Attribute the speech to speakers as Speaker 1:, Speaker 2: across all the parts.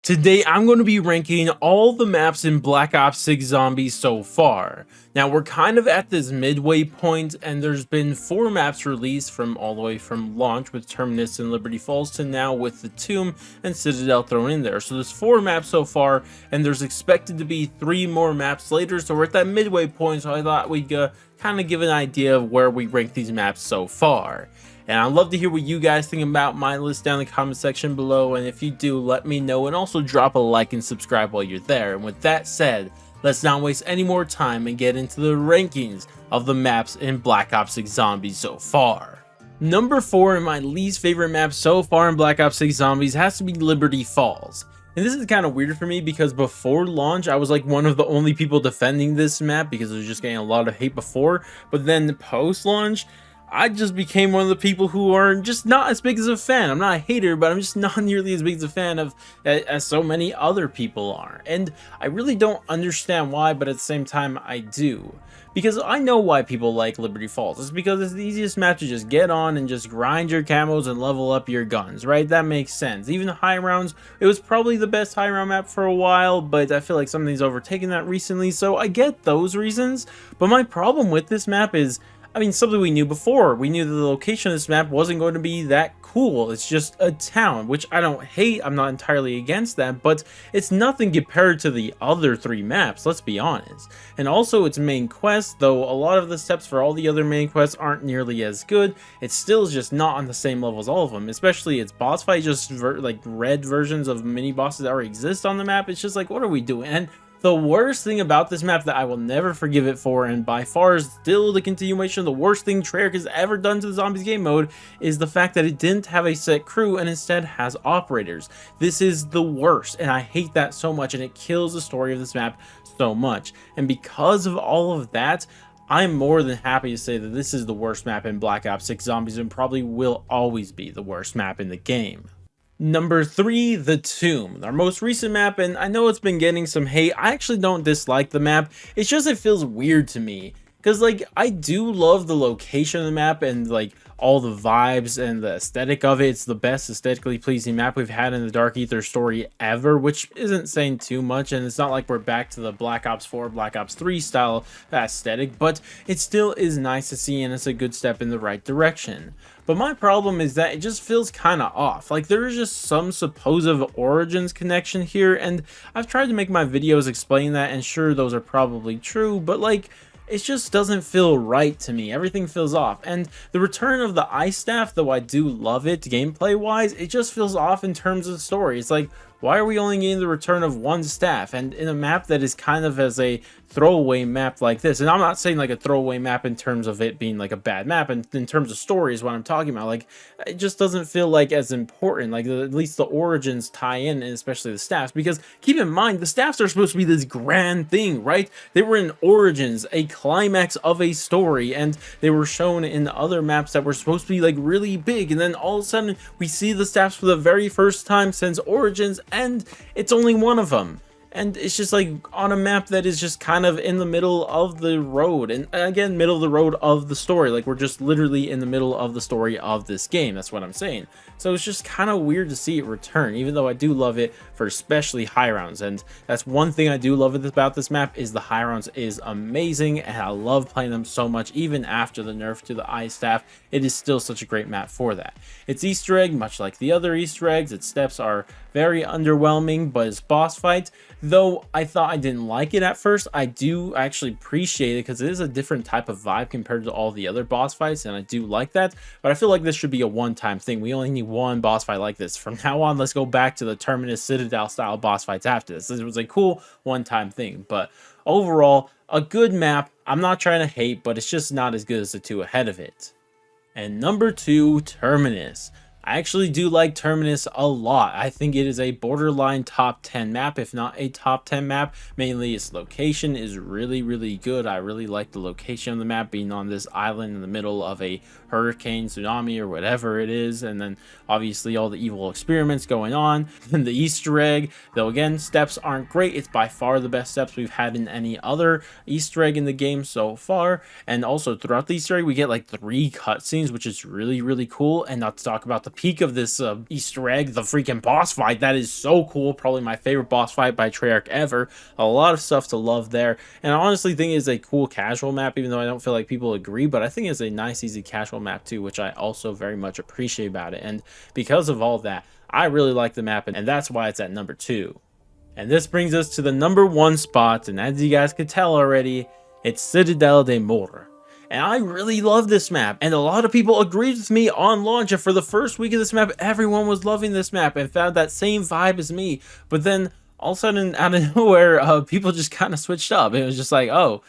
Speaker 1: Today, I'm going to be ranking all the maps in Black Ops 6 Zombies so far. Now, we're kind of at this midway point, and there's been 4 maps released from all the way from launch with Terminus and Liberty Falls to now with the Tomb and Citadel thrown in there. So there's 4 maps so far, and there's expected to be 3 more maps later, so we're at that midway point, so I thought we'd kind of give an idea of where we rank these maps so far. And I'd love to hear what you guys think about my list down in the comment section below, and if you do, let me know, and also drop a like and subscribe while you're there. And with that said, let's not waste any more time and get into the rankings of the maps in Black Ops 6 Zombies so far. Number 4 in my least favorite map so far in Black Ops 6 Zombies has to be Liberty Falls. And this is kind of weird for me because before launch, I was like one of the only people defending this map because it was just getting a lot of hate before. But then post-launch, I just became one of the people who are just not as big as a fan. I'm not a hater, but I'm just not nearly as big as a fan of as so many other people are. And I really don't understand why, but at the same time, I do. Because I know why people like Liberty Falls. It's because it's the easiest map to just get on and just grind your camos and level up your guns, right? That makes sense. Even high rounds, it was probably the best high round map for a while, but I feel like something's overtaken that recently, so I get those reasons. But my problem with this map is, I mean, something we knew before. We knew that the location of this map wasn't going to be that cool. It's just a town, which I don't hate. I'm not entirely against that, but it's nothing compared to the other 3 maps, let's be honest. And also its main quest, though a lot of the steps for all the other main quests aren't nearly as good, it still is just not on the same level as all of them, especially its boss fight, just like red versions of mini bosses that already exist on the map. It's just like, what are we doing? And the worst thing about this map that I will never forgive it for, and by far is still the continuation of the worst thing Treyarch has ever done to the Zombies game mode, is the fact that it didn't have a set crew and instead has operators. This is the worst, and I hate that so much, and it kills the story of this map so much. And because of all of that, I'm more than happy to say that this is the worst map in Black Ops 6 Zombies and probably will always be the worst map in the game. Number 3, the Tomb, our most recent map, and I know it's been getting some hate. I actually don't dislike the map, it's just it feels weird to me. Because, like, I do love the location of the map and, like, all the vibes and the aesthetic of it. It's the best aesthetically pleasing map we've had in the Dark Ether story ever, which isn't saying too much, and it's not like we're back to the Black Ops 4, Black Ops 3 style aesthetic, but it still is nice to see, and it's a good step in the right direction. But my problem is that it just feels kind of off. Like, there is just some supposed Origins connection here, and I've tried to make my videos explain that, and sure, those are probably true, but like, it just doesn't feel right to me. Everything feels off. And the return of the ice staff, though I do love it gameplay wise, it just feels off in terms of the story. It's like, why are we only getting the return of 1 staff? And in a map that is kind of as a throwaway map like this, and I'm not saying like a throwaway map in terms of it being like a bad map, and in terms of story is what I'm talking about. Like, it just doesn't feel like as important, like at least the Origins tie in, and especially the staffs, because keep in mind, the staffs are supposed to be this grand thing, right? They were in Origins, a climax of a story, and they were shown in other maps that were supposed to be like really big, and then all of a sudden we see the staffs for the very first time since Origins, and it's only one of them. And it's just like on a map that is just kind of in the middle of the road, and again, middle of the road of the story. Like, we're just literally in the middle of the story of this game. That's what I'm saying. So it's just kind of weird to see it return, even though I do love it for especially high rounds. And that's one thing I do love about this map, is the high rounds is amazing, and I love playing them so much. Even after the nerf to the ice staff, it is still such a great map for that. Its Easter egg, much like the other Easter eggs, its steps are very underwhelming, but its boss fight, though I thought I didn't like it at first, I do actually appreciate it because it is a different type of vibe compared to all the other boss fights, and I do like that. But I feel like this should be a one-time thing. We only need 1 boss fight like this. From now on, let's go back to the Terminus Citadel style boss fights after this. This was a cool one-time thing, but overall, a good map. I'm not trying to hate, but it's just not as good as the 2 ahead of it. And number 2, Terminus. I actually do like Terminus a lot. I think it is a borderline top 10 map, if not a top 10 map. Mainly its location is really, really good. I really like the location of the map, being on this island in the middle of a hurricane, tsunami, or whatever it is. And then obviously all the evil experiments going on. And the Easter egg, though again, steps aren't great. It's by far the best steps we've had in any other Easter egg in the game so far. And also throughout the Easter egg, we get like 3 cutscenes, which is really, really cool. And not to talk about the peek of this Easter egg, the freaking boss fight. That is so cool. Probably my favorite boss fight by Treyarch ever. A lot of stuff to love there. And I honestly think it's a cool casual map, even though I don't feel like people agree. But I think it's a nice, easy casual map too, which I also very much appreciate about it. And because of all that, I really like the map, and that's why it's at number 2. And this brings us to the number 1 spot, and as you guys could tell already, it's Citadel de Mor. And I really love this map, and a lot of people agreed with me on launch, and for the first week of this map, everyone was loving this map and found that same vibe as me. But then, all of a sudden, out of nowhere, people just kind of switched up. It was just like, oh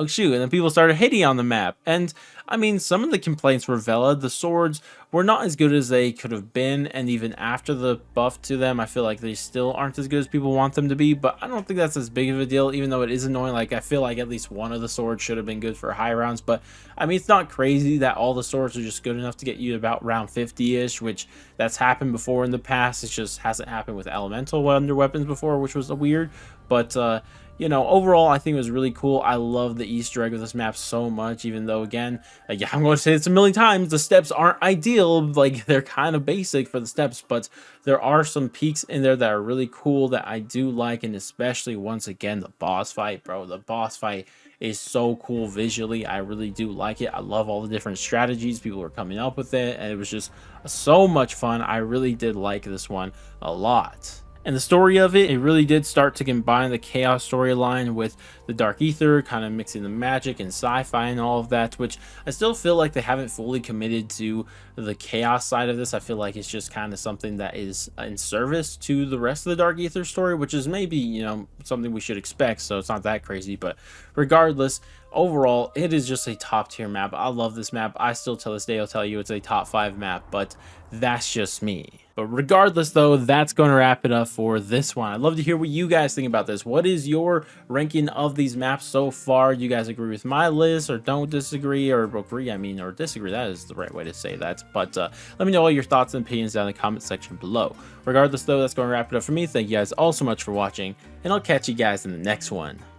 Speaker 1: shoot, and then people started hating on the map. And I mean, some of the complaints were valid. The swords were not as good as they could have been, and even after the buff to them, I feel like they still aren't as good as people want them to be. But I don't think that's as big of a deal, even though it is annoying. Like, I feel like at least one of the swords should have been good for high rounds. But I mean, it's not crazy that all the swords are just good enough to get you about round 50-ish, which that's happened before in the past. It just hasn't happened with elemental wonder weapons before, which was weird. But you know, overall, I think it was really cool. I love the Easter egg of this map so much, even though, again, like, I'm going to say this a million times, the steps aren't ideal. Like, they're kind of basic for the steps, but there are some peaks in there that are really cool that I do like, and especially, once again, the boss fight, bro. The boss fight is so cool visually. I really do like it. I love all the different strategies people were coming up with it, and it was just so much fun. I really did like this one a lot. And the story of it really did start to combine the chaos storyline with the Dark Ether, kind of mixing the magic and sci-fi and all of that, which I still feel like they haven't fully committed to the chaos side of this. I feel like it's just kind of something that is in service to the rest of the Dark Ether story, which is maybe, you know, something we should expect, so it's not that crazy. But regardless, overall, it is just a top tier map. I love this map. I still, till this day, will tell you it's a top 5 map, but that's just me. But regardless, though, that's going to wrap it up for this one. I'd love to hear what you guys think about this. What is your ranking of these maps so far? Do you guys agree with my list, or don't disagree, or agree, I mean, or disagree? That is the right way to say that. But let me know all your thoughts and opinions down in the comment section below. Regardless, though, that's going to wrap it up for me. Thank you guys all so much for watching, and I'll catch you guys in the next one.